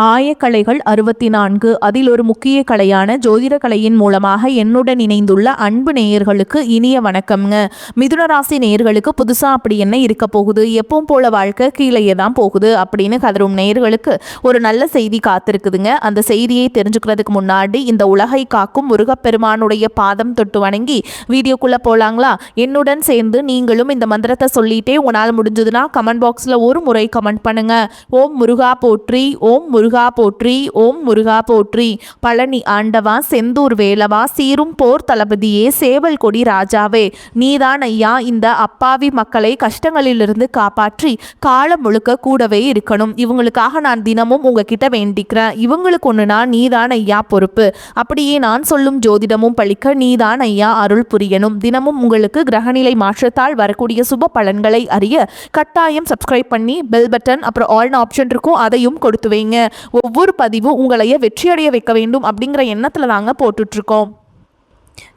ஆயக்கலைகள் 64 அதில் ஒரு முக்கிய கலையான ஜோதிட கலையின் மூலமாக என்னுடன் இணைந்துள்ள அன்பு நேயர்களுக்கு இனிய வணக்கம்ங்க. மிதுன ராசி நேயர்களுக்கு புதுசா அப்படி என்ன இருக்க போகுது, எப்பவும் போல வாழ்க்கை கீழேயே தான் போகுது அப்படின்னு கதரும் நேயர்களுக்கு ஒரு நல்ல செய்தி காத்திருக்குதுங்க. அந்த செய்தியை தெரிஞ்சுக்கிறதுக்கு முன்னாடி இந்த உலகை காக்கும் முருகப்பெருமானுடைய பாதம் தொட்டு வணங்கி வீடியோக்குள்ள போலாங்களா? என்னுடன் சேர்ந்து நீங்களும் இந்த மந்திரத்தை சொல்லிட்டே உங்களால் முடிஞ்சதுன்னா கமெண்ட் பாக்ஸ்ல ஒரு முறை கமெண்ட் பண்ணுங்க. ஓம் முருகா போற்றி, ஓம் முருகா போற்றி, ஓம் முருகா போற்றி. பழனி ஆண்டவா, செந்தூர் வேலவா, சீரும் போர் தளபதியே, சேவல் கொடி ராஜாவே, நீதான் ஐயா இந்த அப்பாவி மக்களை கஷ்டங்களிலிருந்து காப்பாற்றி காலம் முழுக்க கூடவே இருக்கணும். இவங்களுக்காக நான் தினமும் உங்ககிட்ட வேண்டிக்கிறேன். இவங்களுக்கு ஒண்ணுனா நீதான் ஐயா பொறுப்பு. அப்படியே நான் சொல்லும் ஜோதிடமும் பழிக்க நீதான் ஐயா அருள் புரியணும். தினமும் உங்களுக்கு கிரகநிலை மாற்றத்தால் வரக்கூடிய சுப பலன்களை அறிய கட்டாயம் சப்ஸ்கிரைப் பண்ணி பெல் பட்டன் அப்புறம் ஆல்னு ஆப்ஷன் இருக்கும், அதையும் கொடுத்து வைங்க. ஒவ்வொரு பதிவும் உங்களைய வெற்றியடைய வைக்க வேண்டும் அப்படிங்கிற எண்ணத்துல தாங்க போட்டுட்டு இருக்கோம்.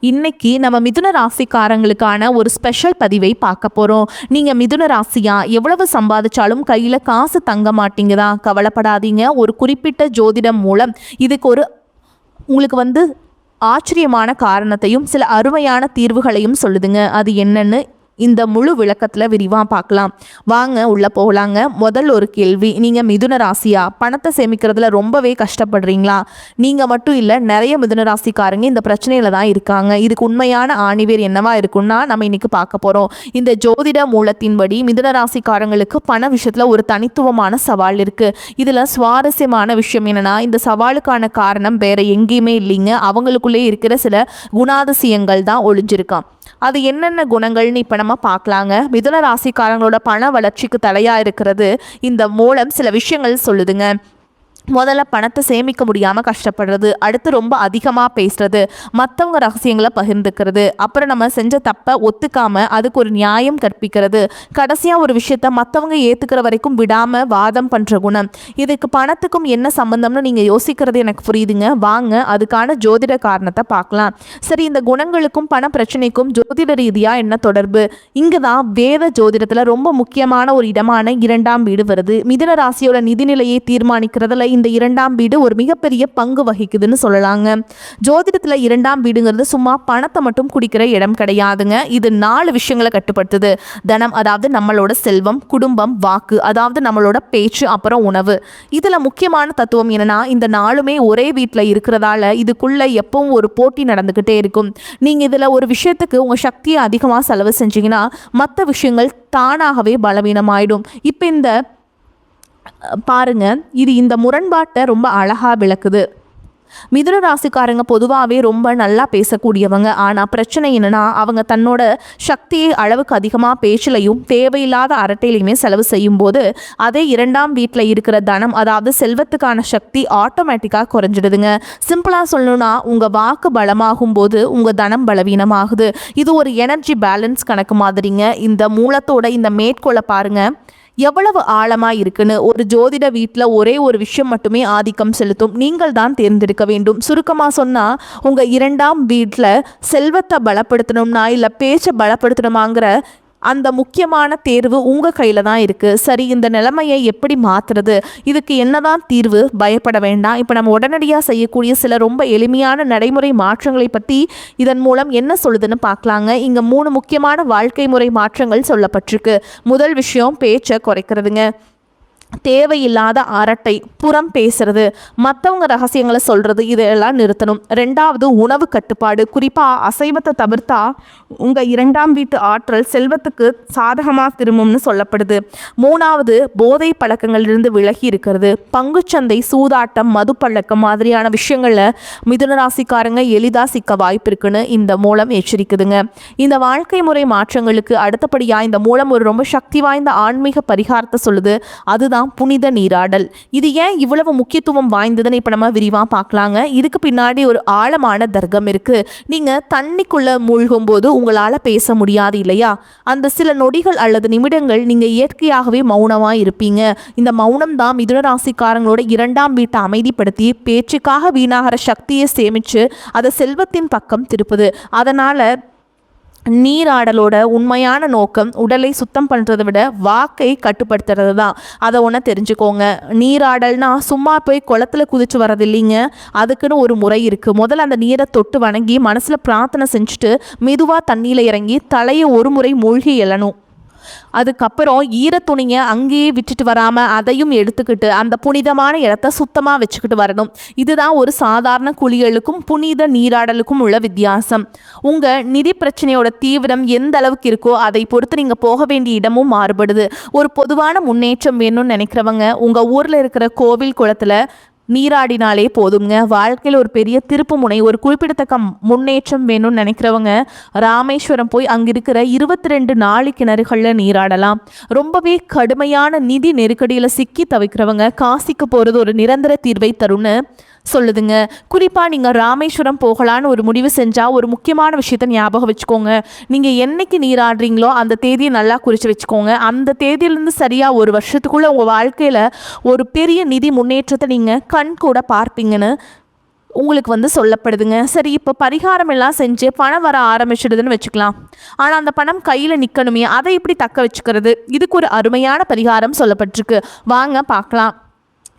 இன்னைக்கு நம்ம மிதுன ராசிக்காரங்களுக்கான ஒரு ஸ்பெஷல் பதிவை பார்க்க போறோம். நீங்க மிதுன ராசியா, எவ்வளவு சம்பாதிச்சாலும் கையில காசு தங்க மாட்டீங்கதா? கவலைப்படாதீங்க. ஒரு குறிப்பிட்ட ஜோதிடம் மூலம் இதுக்கு ஒரு உங்களுக்கு ஆச்சரியமான காரணத்தையும் சில அருமையான தீர்வுகளையும் சொல்லுதுங்க. அது என்னன்னு இந்த முழு விளக்கத்தில் விரிவாக பார்க்கலாம். வாங்க உள்ளே போகலாங்க. முதல் ஒரு கேள்வி, நீங்கள் மிதுன ராசியா? பணத்தை சேமிக்கிறதுல ரொம்பவே கஷ்டப்படுறீங்களா? நீங்கள் மட்டும் இல்லை, நிறைய மிதுன ராசிக்காரங்க இந்த பிரச்சனையில் தான் இருக்காங்க. இதுக்கு உண்மையான ஆணிவேர் என்னவா இருக்குன்னா நம்ம இன்னைக்கு பார்க்க போகிறோம். இந்த ஜோதிட மூலத்தின்படி மிதுன ராசிக்காரங்களுக்கு பண விஷயத்தில் ஒரு தனித்துவமான சவால் இருக்குது. இதில் சுவாரஸ்யமான விஷயம் என்னென்னா, இந்த சவாலுக்கான காரணம் வேற எங்கேயுமே இல்லைங்க, அவங்களுக்குள்ளே இருக்கிற சில குணாதிசயங்கள் தான் ஒளிஞ்சிருக்கான். அது என்னென்ன குணங்கள்னு இப்போ நம்ம பார்க்கலாங்க. மிதுன ராசிக்காரங்களோட பண வளர்ச்சிக்கு தடையாக இருக்கிறது இந்த மூலம் சில விஷயங்கள் சொல்லுதுங்க. முதல்ல பணத்தை சேமிக்க முடியாமல் கஷ்டப்படுறது, அடுத்து ரொம்ப அதிகமாக பேசுறது, மற்றவங்க ரகசியங்களை பகிர்ந்துக்கிறது, அப்புறம் நம்ம செஞ்ச தப்பை ஒத்துக்காமல் அதுக்கு ஒரு நியாயம் கற்பிக்கிறது, கடைசியாக ஒரு விஷயத்த மற்றவங்க ஏற்றுக்கிற வரைக்கும் விடாமல் வாதம் பண்ணுற குணம். இதுக்கு பணத்துக்கும் என்ன சம்பந்தம்னு நீங்கள் யோசிக்கிறது எனக்கு புரியுதுங்க. வாங்க அதுக்கான ஜோதிட காரணத்தை பார்க்கலாம். சரி, இந்த குணங்களுக்கும் பண பிரச்சனைக்கும் ஜோதிட ரீதியாக என்ன தொடர்பு? இங்கே தான் வேத ஜோதிடத்தில் ரொம்ப முக்கியமான ஒரு இடமான 2ஆம் வீடு வருது. மிதுன ராசியோட நிதிநிலையை தீர்மானிக்கிறதுல இந்த 2ஆம் வீடு ஒரு மிகப்பெரிய பங்கு வகிக்குதுன்னு சொல்லலாங்க. ஜோதிடத்துல 2ஆம் வீடுங்கிறது சும்மா பணத்தை மட்டும் குடிக்கிற இடம் கிடையாதுங்க. இது 4 விஷயங்களை கட்டுப்படுத்துது. தனம், அதாவது நம்மளோட செல்வம், குடும்பம், வாக்கு, அதாவது நம்மளோட பேச்சு, அப்புறம் உணவு. இதுல முக்கியமான தத்துவம் என்னன்னா, இந்த 4மே ஒரே வீட்டுல இருக்கிறதால இதுக்குள்ள எப்பவும் ஒரு போட்டி நடந்துகிட்டே இருக்கும். நீங்க இதுல ஒரு விஷயத்துக்கு உங்க சக்தியை அதிகமா செலவு செஞ்சீங்கன்னா மற்ற விஷயங்கள் தானாகவே பலவீனமாயிடும். இப்ப இந்த பாருங்க, இது இந்த முரண்பாட்டை ரொம்ப அழகா விளக்குது. மிதுன ராசிக்காரங்க பொதுவாகவே ரொம்ப நல்லா பேசக்கூடியவங்க. ஆனால் பிரச்சனை என்னன்னா, அவங்க தன்னோட சக்தியை அளவுக்கு அதிகமாக பேச்சிலையும் தேவையில்லாத அரட்டையிலையுமே செலவு செய்யும் போது அதே 2ஆம் வீட்டில் இருக்கிற தனம், அதாவது செல்வத்துக்கான சக்தி ஆட்டோமேட்டிக்காக குறைஞ்சிடுதுங்க. சிம்பிளாக சொல்லணும்னா, உங்கள் வாக்கு பலமாகும் போது உங்கள் தனம் பலவீனமாகுது. இது ஒரு எனர்ஜி பேலன்ஸ் கணக்கு மாதிரிங்க. இந்த மூலத்தோட இந்த மேற்கோளை பாருங்க எவ்வளவு ஆழமா இருக்குன்னு. ஒரு ஜோதிட வீட்டில் ஒரே ஒரு விஷயம் மட்டுமே ஆதிக்கம் செலுத்தும், நீங்கள் தான் தேர்ந்தெடுக்க வேண்டும். சுருக்கமாக சொன்னால், உங்கள் 2ஆம் வீட்டில் செல்வத்தை பலப்படுத்தணும்னா இல்லை பேச்சை பலப்படுத்தணுமாங்கிற அந்த முக்கியமான தேர்வு உங்கள் கையில் தான் இருக்குது. சரி, இந்த நிலைமையை எப்படி மாற்றுறது? இதுக்கு என்னதான் தீர்வு? பயப்பட வேண்டாம். இப்போ நம்ம உடனடியாக செய்யக்கூடிய சில ரொம்ப எளிமையான நடைமுறை மாற்றங்களை பற்றி இதன் மூலம் என்ன சொல்லுதுன்னு பார்க்கலாங்க. இங்கே 3 முக்கியமான வாழ்க்கை முறை மாற்றங்கள் சொல்லப்பட்டிருக்கு. முதல் விஷயம், பேச்சை குறைக்கிறதுங்க. தேவையில்லாத அரட்டை, புறம் பேசுறது, மற்றவங்க ரகசியங்களை சொல்றது, இதெல்லாம் நிறுத்தணும். 2வது, உணவு கட்டுப்பாடு. குறிப்பாக அசைவத்தை தவிர்த்தா உங்கள் 2ஆம் வீட்டு ஆற்றல் செல்வத்துக்கு சாதகமாக திரும்பும்னு சொல்லப்படுது. 3வது, போதை பழக்கங்களிலிருந்து விலகி இருக்கிறது. பங்குச்சந்தை, சூதாட்டம், மது பழக்கம் மாதிரியான விஷயங்களில் மிதுன ராசிக்காரங்க எளிதாக சிக்க வாய்ப்பு இருக்குன்னு இந்த மூலம் எச்சரிக்குதுங்க. இந்த வாழ்க்கை முறை மாற்றங்களுக்கு அடுத்தபடியாக இந்த மூலம் ஒரு ரொம்ப சக்தி வாய்ந்த ஆன்மீக பரிகாரத்தை சொல்லுது. அதுதான் புனித நீராடல். இது ஏன் இவ்வளவு முக்கியத்துவம் வாய்ந்ததுன்னு இப்ப நம்ம விரிவா பார்க்கலாங்க. இதுக்கு பின்னாடி ஒரு ஆழமான தர்க்கம் இருக்கு. நீங்க தண்ணிக்குள்ள மூழ்கும் போது உங்களால பேச முடியாது இல்லையா? அந்த சில நொடிகள் அல்லது நிமிடங்கள் நீங்க இயற்கையாகவே மௌனமா இருப்பீங்க. இந்த மௌனம் தான் மிதுன ராசிக்காரங்களோட 2ஆம் வீட்டை அமைதிப்படுத்தி பேச்சுக்காக வீணாகிற சக்தியை சேமிச்சு அதை செல்வத்தின் பக்கம் திருப்புது. அதனால நீராடலோட உண்மையான நோக்கம் உடலை சுத்தம் பண்ணுறதை விட வாக்கை கட்டுப்படுத்துறது தான். அதை ஒன்று தெரிஞ்சுக்கோங்க. நீராடல்னா சும்மா போய் குளத்துல குதிச்சு வர்றது இல்லைங்க. அதுக்குன்னு ஒரு முறை இருக்குது. முதல்ல அந்த நீரை தொட்டு வணங்கி மனசில் பிரார்த்தனை செஞ்சுட்டு மெதுவாக தண்ணியில் இறங்கி தலையை ஒரு முறை மூழ்கி எழணும். அதுக்கப்புறம் ஈரத்துணியை அங்கேயே விட்டுட்டு வராமல் அதையும் எடுத்துக்கிட்டு அந்த புனிதமான இடத்த சுத்தமாக வச்சுக்கிட்டு வரணும். இதுதான் ஒரு சாதாரண குளியலுக்கும் புனித நீராடலுக்கும் உள்ள வித்தியாசம். உங்கள் நிதி பிரச்சனையோட தீவிரம் எந்த அளவுக்கு இருக்கோ அதை பொறுத்து நீங்கள் போக வேண்டிய இடமும் மாறுபடுது. ஒரு பொதுவான முன்னேற்றம் வேணும்னு நினைக்கிறவங்க உங்கள் ஊரில் இருக்கிற கோவில் குளத்தில் நீராடினாலே போதுங்க. வாழ்க்கையில் ஒரு பெரிய திருப்பு முனை, ஒரு குறிப்பிடத்தக்க முன்னேற்றம் வேணும்னு நினைக்கிறவங்க ராமேஸ்வரம் போய் அங்கே இருக்கிற 22 நாளி கிணறுகளில் நீராடலாம். ரொம்பவே கடுமையான நிதி நெருக்கடியில் சிக்கி தவிக்கிறவங்க காசிக்கு போகிறது ஒரு நிரந்தர தீர்வை தரும்னு சொல்லுதுங்க. குறிப்பாக நீங்கள் ராமேஸ்வரம் போகலான்னு ஒரு முடிவு செஞ்சால் ஒரு முக்கியமான விஷயத்த ஞாபகம் வச்சுக்கோங்க. நீங்கள் என்னைக்கு நீராடுறீங்களோ அந்த தேதியை நல்லா குறித்து வச்சுக்கோங்க. அந்த தேதியிலேருந்து சரியாக ஒரு வருஷத்துக்குள்ளே உங்கள் வாழ்க்கையில் ஒரு பெரிய நிதி முன்னேற்றத்தை நீங்கள் கண் கூட பார்ப்பீங்கன்னு உங்களுக்கு சொல்லப்படுதுங்க. சரி, இப்போ பரிகாரம் எல்லாம் செஞ்சு பணம் வர ஆரம்பிச்சிடுதுன்னு வச்சுக்கலாம். ஆனால் அந்த பணம் கையில் நிற்கணுமே, அதை எப்படி தக்க வச்சுக்கிறது? இதுக்கு ஒரு அருமையான பரிகாரம் சொல்லப்பட்டிருக்கு. வாங்க பார்க்கலாம்.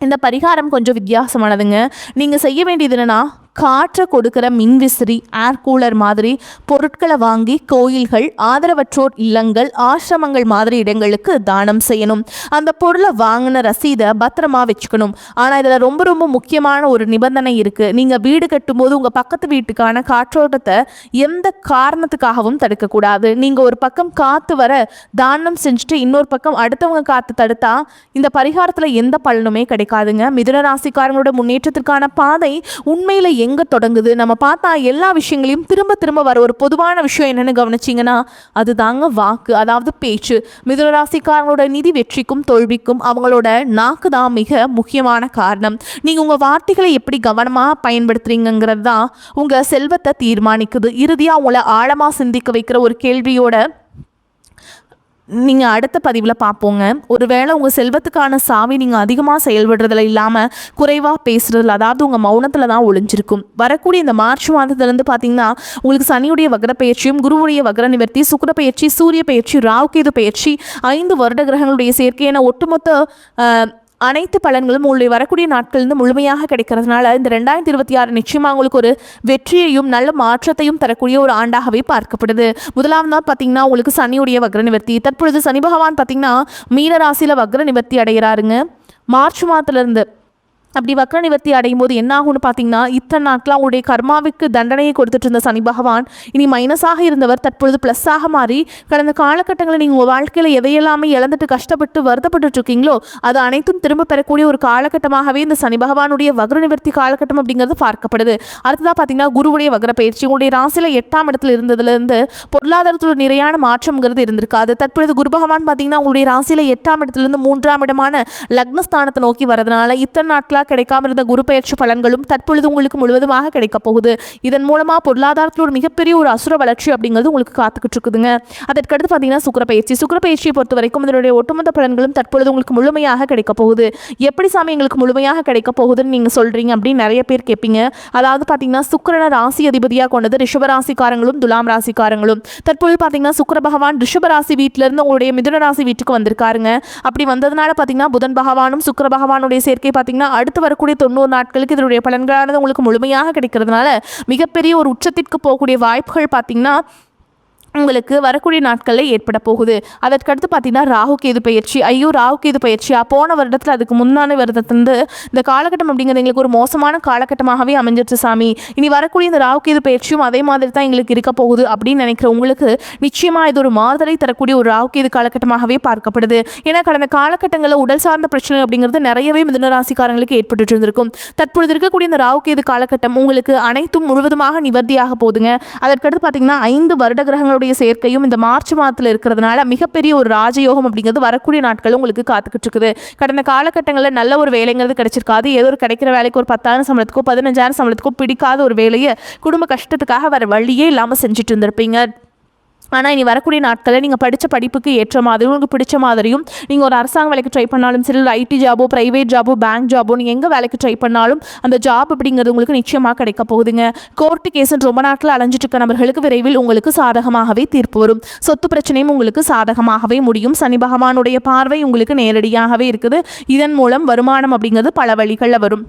இந்த பரிகாரம் கொஞ்சம் வித்தியாசமானதுங்க. நீங்கள் செய்ய வேண்டியது என்னென்னா, காற்றை கொடுக்குற மின்விசிறி, ஏர் கூலர் மாதிரி பொருட்களை வாங்கி கோயில்கள், ஆதரவற்றோர் இல்லங்கள், ஆசிரமங்கள் மாதிரி இடங்களுக்கு தானம் செய்யணும். அந்த பொருளை வாங்கின ரசீதை பத்திரமா வச்சுக்கணும். ஆனால் இதில் ரொம்ப ரொம்ப முக்கியமான ஒரு நிபந்தனை இருக்குது. நீங்கள் வீடு கட்டும்போது உங்கள் பக்கத்து வீட்டுக்கான காற்றோட்டத்தை எந்த காரணத்துக்காகவும் தடுக்கக்கூடாது. நீங்கள் ஒரு பக்கம் காற்று வர தானம் செஞ்சுட்டு இன்னொரு பக்கம் அடுத்தவங்க காற்று தடுத்தா இந்த பரிகாரத்தில் எந்த பலனுமே கிடைக்காதுங்க. மிதுன ராசிக்காரங்களோட முன்னேற்றத்திற்கான பாதை உண்மையில் எங்கே தொடங்குது? நம்ம பார்த்தா எல்லா விஷயங்களையும் திரும்ப திரும்ப வர ஒரு பொதுவான விஷயம் என்னென்னு கவனிச்சிங்கன்னா அது தாங்க வாக்கு, அதாவது பேச்சு. மிதுன ராசிக்காரங்களோட நிதி வெற்றிக்கும் தோல்விக்கும் அவங்களோட நாக்கு தான் மிக முக்கியமான காரணம். நீங்கள் உங்கள் வார்த்தைகளை எப்படி கவனமாக பயன்படுத்துறீங்கிறது தான் உங்கள் செல்வத்தை தீர்மானிக்குது. இறுதியாக உங்களை ஆழமாக சிந்திக்க வைக்கிற ஒரு கேள்வியோட நீங்கள் அடுத்த பதிவில் பார்ப்போங்க. ஒருவேளை உங்கள் செல்வத்துக்கான சாவி நீங்கள் அதிகமாக செயல்படுறதுல இல்லாமல் குறைவாக பேசுகிறதுல, அதாவது உங்கள் மௌனத்தில் தான் ஒளிஞ்சிருக்கும். வரக்கூடிய இந்த மார்ச் மாதத்துலேருந்து பார்த்தீங்கன்னா உங்களுக்கு சனியுடைய வக்ர பயிற்சியும், குருவுடைய வக்ர நிவர்த்தி, சுக்கிர பயிற்சி, சூரிய பயிற்சி, ராகுகேது பயிற்சி, 5 வருட கிரகங்களுடைய சேர்க்கை என ஒட்டுமொத்த அனைத்து பலன்களும் உங்களுடைய வரக்கூடிய நாட்களிலிருந்து முழுமையாக கிடைக்கிறதுனால இந்த 2026 நிச்சயமாக உங்களுக்கு ஒரு வெற்றியையும் நல்ல மாற்றத்தையும் தரக்கூடிய ஒரு ஆண்டாகவே பார்க்கப்படுது. முதலாவது நாள் பார்த்தீங்கன்னா உங்களுக்கு சனியுடைய வக்ர நிவர்த்தி. தற்பொழுது சனி பகவான் பார்த்தீங்கன்னா மீன ராசியில் வக்ர நிவர்த்தி அடைகிறாருங்க மார்ச் மாதத்துலேருந்து. அப்படி வக்ர நிவர்த்தி அடையும் போது என்ன ஆகும்னு பார்த்தீங்கன்னா, இத்தனை நாட்கள் அவங்களுடைய கர்மாவுக்கு தண்டனையை கொடுத்துட்டு இருந்த சனி பகவான் இனி மைனஸாக இருந்தவர் தற்பொழுது ப்ளஸ்ஸாக மாறி கடந்த காலகட்டங்களில் நீங்கள் உங்கள் வாழ்க்கையில் எதையெல்லாமே இழந்துட்டு கஷ்டப்பட்டு வருத்தப்பட்டு இருக்கீங்களோ அது அனைத்தும் திரும்ப பெறக்கூடிய ஒரு காலகட்டமாகவே இந்த சனி பகவானுடைய வக்ர நிவர்த்தி காலகட்டம் அப்படிங்கிறது பார்க்கப்படுது. அடுத்ததாக பார்த்தீங்கன்னா குருவுடைய வக்ர பயிற்சி. உங்களுடைய ராசியில் 8ஆம் இடத்துல இருந்ததுலேருந்து பொருளாதாரத்தோட நிறையான மாற்றம்ங்கிறது இருந்திருக்காது. தற்பொழுது குரு பகவான் பார்த்தீங்கன்னா உங்களுடைய ராசியில் 8ஆம் இடத்துலேருந்து 3ஆம் இடமான லக்னஸ்தானத்தை நோக்கி வரதுனால இத்தனை நாட்களாக கிடைக்காம இருந்த குரு பயிற்சி பலன்களும் தற்பொழுது உங்களுக்கு முழுவதுமாக கிடைக்க போகுது. இதன் மூலமா பொருளாதாரத்தில் ஒரு மிகப்பெரிய ஒரு அசுர வளர்ச்சி அப்படிங்கிறது உங்களுக்கு காத்துக்கிட்டு இருக்குதுங்க. அதற்கடுத்து பார்த்தீங்கன்னா சுக்கிர பயிற்சியை பொறுத்த வரைக்கும் இதனுடைய ஒட்டுமொத்த பலன்களும் தற்பொழுது உங்களுக்கு முழுமையாக கிடைக்க போகுது. எப்படி சாமி எங்களுக்கு முழுமையாக கிடைக்க போகுதுன்னு நீங்க சொல்றீங்க அப்படின்னு நிறைய பேர் கேட்பீங்க. அதாவது பார்த்தீங்கன்னா சுக்கிரனை ராசி அதிபதியாக கொண்டது ரிஷபராசிக்காரங்களும் துலாம் ராசிக்காரங்களும். தற்பொழுது பார்த்தீங்கன்னா சுக்கிர பகவான் ரிஷபராசி வீட்டில இருந்து உங்களுடைய மிதுன ராசி வீட்டுக்கு வந்திருக்காருங்க. அப்படி வந்ததுனால பார்த்தீங்கன்னா புதன் பகவானும் சுக்கிர பகவானுடைய சேர்க்கை பார்த்தீங்கன்னா அடுத்து வரக்கூடிய 90 நாட்களுக்கு இதனுடைய பலன்களானது உங்களுக்கு முழுமையாக கிடைக்கிறதுனால மிகப்பெரிய ஒரு உச்சத்திற்கு போகக்கூடிய வாய்ப்புகள் பார்த்தீங்கன்னா உங்களுக்கு வரக்கூடிய நாட்களில் ஏற்பட போகுது. அதற்கடுத்து பார்த்தீங்கன்னா ராகுகேது பயிற்சி. ராகுகேது பயிற்சியா போன வருடத்தில் அதுக்கு முன்னான வருடத்துலேருந்து இந்த காலகட்டம் அப்படிங்கிறது எங்களுக்கு ஒரு மோசமான காலகட்டமாகவே அமைஞ்சிருச்சு சாமி. இனி வரக்கூடிய இந்த ராகுகேது பயிற்சியும் அதே மாதிரி தான் எங்களுக்கு இருக்க போகுது அப்படின்னு நினைக்கிற உங்களுக்கு நிச்சயமாக இது ஒரு மாறுதலை தரக்கூடிய ஒரு ராகுகேது காலகட்டமாகவே பார்க்கப்படுது. ஏன்னா கடந்த காலகட்டங்களில் உடல் சார்ந்த பிரச்சனை அப்படிங்கிறது நிறையவே மிதுன ராசிக்காரங்களுக்கு ஏற்பட்டு இருந்திருக்கும். தற்பொழுது இருக்கக்கூடிய இந்த ராகுகேது காலகட்டம் உங்களுக்கு அனைத்தும் முழுவதுமாக நிவர்த்தியாக போகுதுங்க. அதற்கடுத்து பார்த்தீங்கன்னா 5 வருட கிரகங்கள் சேர்க்கையும் இந்த மார்ச் மாதத்தில் இருக்கிறதுனால மிகப்பெரிய ஒரு ராஜயோகம் அப்படிங்கிறது வரக்கூடிய நாட்கள் உங்களுக்கு காத்துக்கிட்டு இருக்குது. கடந்த காலகட்டங்களில் நல்ல ஒரு வேலைங்கிறது கிடைச்சிருக்காது. ஏதோ ஒரு கிடைக்கிற வேலைக்கு ஒரு 10,000 சம்பளத்துக்கோ 15,000 சம்பளத்துக்கோ பிடிக்காத ஒரு வேலையை குடும்ப கஷ்டத்துக்காக வேற வழியே இல்லாமல் செஞ்சுட்டு இருந்திருப்பீங்க. ஆனால் இனி வரக்கூடிய நாட்களில் நீங்கள் படித்த படிப்புக்கு ஏற்ற மாதிரி உங்களுக்கு பிடிச்ச மாதிரியும் நீங்கள் ஒரு அரசாங்க வேலைக்கு ட்ரை பண்ணாலும் சரி, ஒரு ஐடி ஜாபோ, ப்ரைவேட் ஜாபோ, பேங்க் ஜாபோ, நீங்கள் எங்கே வேலைக்கு ட்ரை பண்ணாலும் அந்த ஜாப் அப்படிங்கிறது உங்களுக்கு நிச்சயமாக கிடைக்க போகுதுங்க. கோர்ட்டு கேஸுன்னு ரொம்ப நாட்கள் அலைஞ்சிட்டு இருக்க நபர்களுக்கு விரைவில் உங்களுக்கு சாதகமாகவே தீர்ப்பு வரும். சொத்து பிரச்சனையும் உங்களுக்கு சாதகமாகவே முடியும். சனி பகவானுடைய பார்வை உங்களுக்கு நேரடியாகவே இருக்குது. இதன் மூலம் வருமானம் அப்படிங்கிறது பல வழிகளில் வரும்.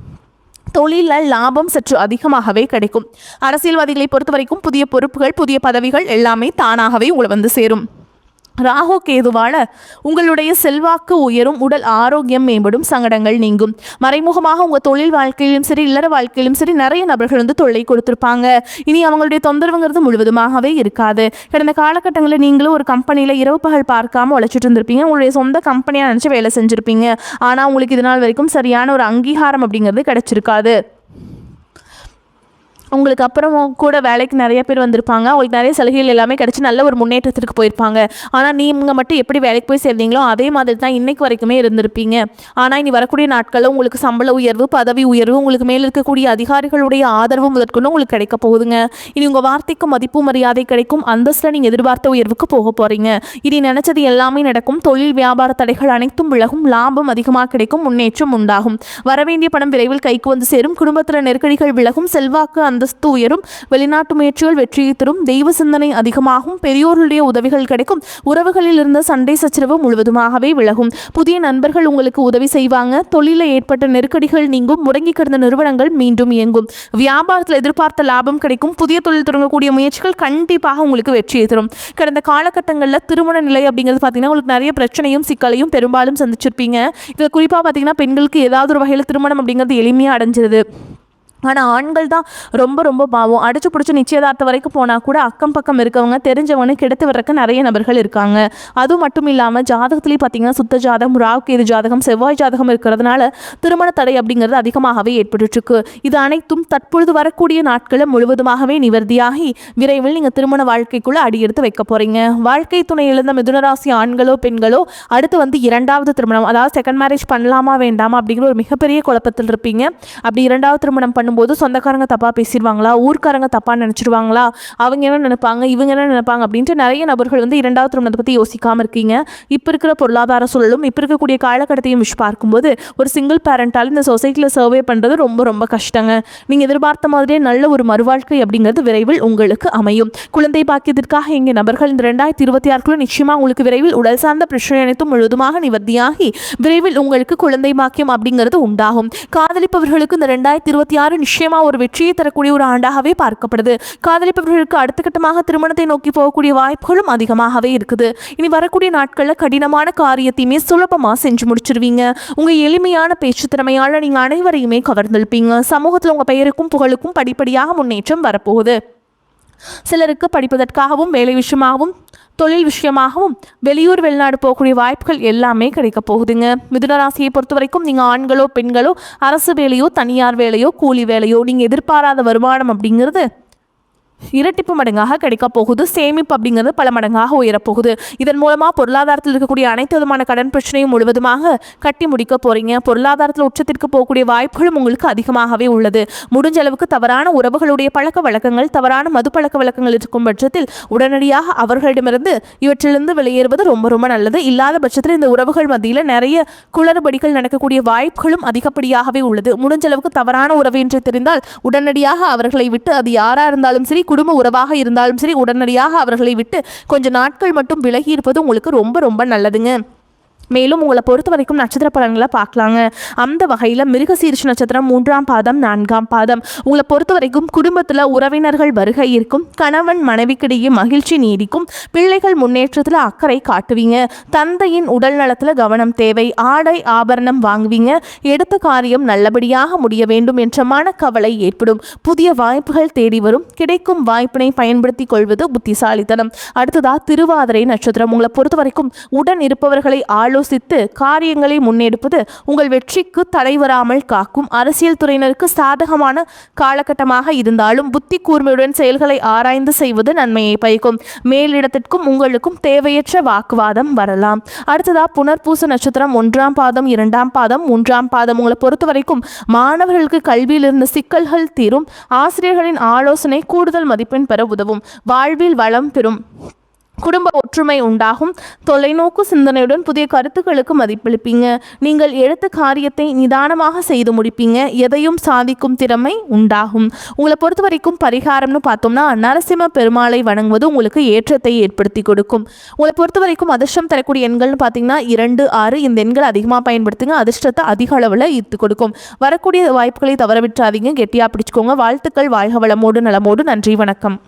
தொழிலில் லாபம் சற்று அதிகமாகவே கிடைக்கும். அரசியல்வாதிகளை பொறுத்த வரைக்கும் புதிய பொறுப்புகள், புதிய பதவிகள் எல்லாமே தானாகவே உங்களை வந்து சேரும். ராகு கேதுவால உங்களுடைய செல்வாக்கு உயரும், உடல் ஆரோக்கியம் மேம்படும், சங்கடங்கள் நீங்கும். மறைமுகமாக உங்கள் தொழில் வாழ்க்கையிலும் சரி, இல்லற வாழ்க்கையிலும் சரி நிறைய நபர்கள் வந்து தொல்லை கொடுத்துருப்பாங்க. இனி அவங்களுடைய தொந்தரவுங்கிறது முழுவதுமாகவே இருக்காது. கடந்த காலகட்டங்களில் நீங்களும் ஒரு கம்பெனியில் இரவு பகல் பார்க்காம உழைச்சிட்டு இருந்திருப்பீங்க. உங்களுடைய சொந்த கம்பெனியாக நினச்சி வேலை செஞ்சுருப்பீங்க. ஆனால் உங்களுக்கு இது நாள் வரைக்கும் சரியான ஒரு அங்கீகாரம் அப்படிங்கிறது கிடைச்சிருக்காது. உங்களுக்கு அப்புறம் கூட வேலைக்கு நிறைய பேர் வந்திருப்பாங்க. உங்களுக்கு நிறைய சலுகைகள் எல்லாமே கிடச்சி நல்ல ஒரு முன்னேற்றத்திற்கு போயிருப்பாங்க. ஆனால் நீங்கள் மட்டும் எப்படி வேலைக்கு போய் சேர்ந்தீங்களோ அதே மாதிரி தான் இன்றைக்கு வரைக்குமே இருந்திருப்பீங்க. ஆனால் இனி வரக்கூடிய நாட்களில் உங்களுக்கு சம்பள உயர்வு, பதவி உயர்வு, உங்களுக்கு மேல் இருக்கக்கூடிய அதிகாரிகளுடைய ஆதரவு முதற்கொண்டு உங்களுக்கு கிடைக்க போகுதுங்க. இனி உங்கள் வார்த்தைக்கு மதிப்பு மரியாதை கிடைக்கும். அந்தஸ்தில் நீங்கள் எதிர்பார்த்த உயர்வுக்கு போக போகிறீங்க. இனி நினச்சது எல்லாமே நடக்கும். தொழில் வியாபார தடைகள் அனைத்தும் விலகும். லாபம் அதிகமாக கிடைக்கும். முன்னேற்றம் உண்டாகும். வரவேண்டிய பணம் விரைவில் கைக்கு வந்து சேரும். குடும்பத்தில் நெருக்கடிகள் விலகும். செல்வாக்கு அந்தஸ்து உயரும். வெளிநாட்டு முயற்சிகள் வெற்றியை தரும். தெய்வ சிந்தனை அதிகமாகும். பெரியோர்களுடைய உதவிகள் கிடைக்கும். உறவுகளில் இருந்த சண்டை சச்சரவு முழுவதுமாகவே விலகும். புதிய நண்பர்கள் உங்களுக்கு உதவி செய்வாங்க. தொழிலில் ஏற்பட்ட நெருக்கடிகள் நீங்கும். முடங்கி கிடந்த நிறுவனங்கள் மீண்டும் இயங்கும். வியாபாரத்தில் எதிர்பார்த்த லாபம் கிடைக்கும். புதிய தொழில் தொடங்கக்கூடிய முயற்சிகள் கண்டிப்பாக உங்களுக்கு வெற்றியை தரும். கடந்த காலகட்டங்களில் திருமண நிலை அப்படிங்கிறது பார்த்தீங்கன்னா உங்களுக்கு நிறைய பிரச்சனையும் சிக்கலையும் பெரும்பாலும் சந்திச்சிருப்பீங்க. இதில் குறிப்பாக பார்த்தீங்கன்னா பெண்களுக்கு ஏதாவது ஒரு வகையில் திருமணம் அப்படிங்கிறது எளிமையாக அடைஞ்சிருது. ஆனால் ஆண்கள் தான் ரொம்ப ரொம்ப பாவம். அடிச்சு பிடிச்சி நிச்சயதார்த்தம் வரைக்கும் போனால் கூட அக்கம் பக்கம் இருக்கவங்க தெரிஞ்சவங்க கெடுத்து வர்றதுக்கு நிறைய நபர்கள் இருக்காங்க. அதுவும் மட்டும் இல்லாமல் ஜாதகத்துலேயும் பார்த்தீங்கன்னா சுத்த ஜாதகம், ராகு கேது ஜாதகம், செவ்வாய் ஜாதகம் இருக்கிறதுனால திருமண தடை அப்படிங்கிறது அதிகமாகவே ஏற்பட்டுருக்கு. இது அனைத்தும் தற்பொழுது வரக்கூடிய நாட்களில் முழுவதுமாகவே நிவர்த்தியாகி விரைவில் நீங்கள் திருமண வாழ்க்கைக்குள்ளே அடியெடுத்து வைக்க போகிறீங்க. வாழ்க்கை துணை இழந்த மிதுனராசி ஆண்களோ பெண்களோ அடுத்து வந்து இரண்டாவது திருமணம், அதாவது செகண்ட் மேரேஜ் பண்ணலாமா வேண்டாமா அப்படிங்கிற ஒரு மிகப்பெரிய குழப்பத்தில் இருப்பீங்க. அப்படி இரண்டாவது திருமணம் பண்ணும்போது சொந்தக்காரங்க தப்பாக பேசிடுவாங்களா, ஊர்க்காரங்க தப்பாக நினச்சிடுவாங்களா, அவங்க என்ன நினைப்பாங்க, இவங்க என்ன நினைப்பாங்க அப்படின்ட்டு நிறைய நபர்கள் வந்து இரண்டாவது திருமணத்தை பற்றி யோசிக்காமல் இருக்கீங்க. இப்போ இருக்கிற பொருளாதார சூழலும் இப்போ இருக்கக்கூடிய காலகட்டத்தையும் விஷ் பார்க்கும்போது ஒரு சிங்கிள் பேரண்டால் இந்த சொசைட்டியில் சர்வே பண்ணுறது ரொம்ப ரொம்ப கஷ்டங்க. நீங்கள் எதிர்பார்த்த மாதிரியே நல்ல ஒரு மறுவாழ்க்கை அப்படிங்கிறது விரைவில் உங்களுக்கு அமையும். குழந்தை பாக்கியத்திற்காக இங்கே நபர்கள் இந்த 2026 நிச்சயமாக உங்களுக்கு விரைவில் உடல் சார்ந்த பிரச்சனை அனைத்தும் முழுவதுமாக நிவர்த்தியாகி விரைவில் உங்களுக்கு குழந்தை பாக்கியம் அப்படிங்கிறது உண்டாகும். காதலிப்பவர்களுக்கு இந்த 2026 நிச்சயமா ஒரு வெற்றியை தரக்கூடிய ஒரு ஆண்டாகவே பார்க்கப்படுது. காதலிப்பவர்களுக்கு அடுத்த கட்டமாக திருமணத்தை நோக்கி போகக்கூடிய வாய்ப்புகளும் அதிகமாகவே இருக்குது. இனி வரக்கூடிய நாட்களில் கடினமான காரியத்தையுமே சுலபமாக செஞ்சு முடிச்சிருவீங்க. உங்கள் எளிமையான பேச்சு திறமையால் நீங்கள் அனைவரையுமே கவர்ந்திருப்பீங்க. சமூகத்தில் உங்கள் பெயருக்கும் புகழுக்கும் படிப்படியாக முன்னேற்றம் வரப்போகுது. சிலருக்கு படிப்பதற்காகவும் வேலை விஷயமாகவும் தொழில் விஷயமாகவும் வெளியூர் வெளிநாடு போகக்கூடிய வாய்ப்புகள் எல்லாமே கிடைக்க போகுதுங்க. மிதுன ராசியை பொறுத்த வரைக்கும் நீங்கள் ஆண்களோ பெண்களோ அரசு வேலையோ தனியார் வேலையோ கூலி வேலையோ நீங்கள் எதிர்பாராத வருமானம் அப்படிங்கிறது இரட்டிப்பு மடங்காக கிடைக்க போகுது. சேமிப்பு அப்படிங்கிறது பல மடங்காக உயரப்போகுது. இதன் மூலமாக பொருளாதாரத்தில் இருக்கக்கூடிய அனைத்து விதமான கடன் பிரச்சனையும் முழுவதுமாக கட்டி முடிக்க போறீங்க. பொருளாதாரத்தில் உச்சத்திற்கு போகக்கூடிய வாய்ப்புகளும் உங்களுக்கு அதிகமாகவே உள்ளது. முடிஞ்ச அளவுக்கு தவறான உறவுகளுடைய பழக்க வழக்கங்கள், தவறான மது பழக்க வழக்கங்கள் இருக்கும் பட்சத்தில் உடனடியாக அவர்களிடமிருந்து இவற்றிலிருந்து வெளியேறுவது ரொம்ப ரொம்ப நல்லது. இல்லாத பட்சத்தில் இந்த உறவுகள் மத்தியில் நிறைய குளறுபடிகள் நடக்கக்கூடிய வாய்ப்புகளும் அதிகப்படியாகவே உள்ளது. முடிஞ்ச அளவுக்கு தவறான உறவு என்று தெரிந்தால் உடனடியாக அவர்களை விட்டு, அது யாரா இருந்தாலும் சரி, குடும்ப உறவாக இருந்தாலும் சரி, உடனடியாக அவர்களை விட்டு கொஞ்ச நாட்கள் மட்டும் விலகி இருப்பது உங்களுக்கு ரொம்ப ரொம்ப நல்லதுங்க. மேலும் உங்களை பொறுத்த வரைக்கும் நட்சத்திர பலன்களை பார்க்கலாங்க. அந்த வகையில் மிருகசீரிஷ நட்சத்திரம் 3ஆம் பாதம் 4ஆம் பாதம் உங்களை பொறுத்த வரைக்கும் குடும்பத்தில் உறவினர்கள் வருகை இருக்கும். கணவன் மனைவிக்கிடையே மகிழ்ச்சி நீடிக்கும். பிள்ளைகள் முன்னேற்றத்தில் அக்கறை காட்டுவீங்க. தந்தையின் உடல் நலத்தில் கவனம் தேவை. ஆடை ஆபரணம் வாங்குவீங்க. எடுத்த காரியம் நல்லபடியாக முடிய வேண்டும் என்ற மனக்கவலை ஏற்படும். புதிய வாய்ப்புகள் தேடி வரும். கிடைக்கும் வாய்ப்பினை பயன்படுத்தி கொள்வது புத்திசாலித்தனம். அடுத்ததா திருவாதிரை நட்சத்திரம் உங்களை பொறுத்த வரைக்கும் உடன் இருப்பவர்களை ஆலோசித்து காரியங்களை முன்னெடுப்பது உங்கள் வெற்றிக்கு தடை வராமல் காக்கும். அரசியல் துறையினருக்கு சாதகமான காலகட்டமாக இருந்தாலும் புத்தி கூர்மையுடன் செயல்களை ஆராய்ந்து செய்வது நன்மையை பயக்கும். மேலிடத்திற்கும் உங்களுக்கும் தேவையற்ற வாக்குவாதம் வரலாம். அடுத்ததா புனர்பூச நட்சத்திரம் 1ஆம் பாதம் 2ஆம் பாதம் 3ஆம் பாதம் உங்களை பொறுத்த வரைக்கும் மாணவர்களுக்கு கல்வியில் இருந்த சிக்கல்கள் தீரும். ஆசிரியர்களின் ஆலோசனை கூடுதல் மதிப்பெண் பெற உதவும். வாழ்வில் வளம் பெறும். குடும்ப ஒற்றுமை உண்டாகும். தொலைநோக்கு சிந்தனையுடன் புதிய கருத்துக்களுக்கு மதிப்பளிப்பீங்க. நீங்கள் எடுத்த காரியத்தை நிதானமாக செய்து முடிப்பீங்க. எதையும் சாதிக்கும் திறமை உண்டாகும். உங்களை பொறுத்த வரைக்கும் பரிகாரம்னு பார்த்தோம்னா நரசிம்ம பெருமாளை வணங்குவது உங்களுக்கு ஏற்றத்தை ஏற்படுத்தி கொடுக்கும். உங்களை பொறுத்த வரைக்கும் அதிர்ஷ்டம் தரக்கூடிய எண்கள்னு பார்த்தீங்கன்னா 2, 6 இந்த எண்கள் அதிகமாக பயன்படுத்துங்க. அதிர்ஷ்டத்தை அதிக அளவில் ஈர்த்து கொடுக்கும். வரக்கூடிய வாய்ப்புகளை தவற விட்டுறாதீங்க. கெட்டியாக பிடிச்சுக்கோங்க. வாழ்த்துக்கள். வாழ்க வளமோடு நலமோடு. நன்றி, வணக்கம்.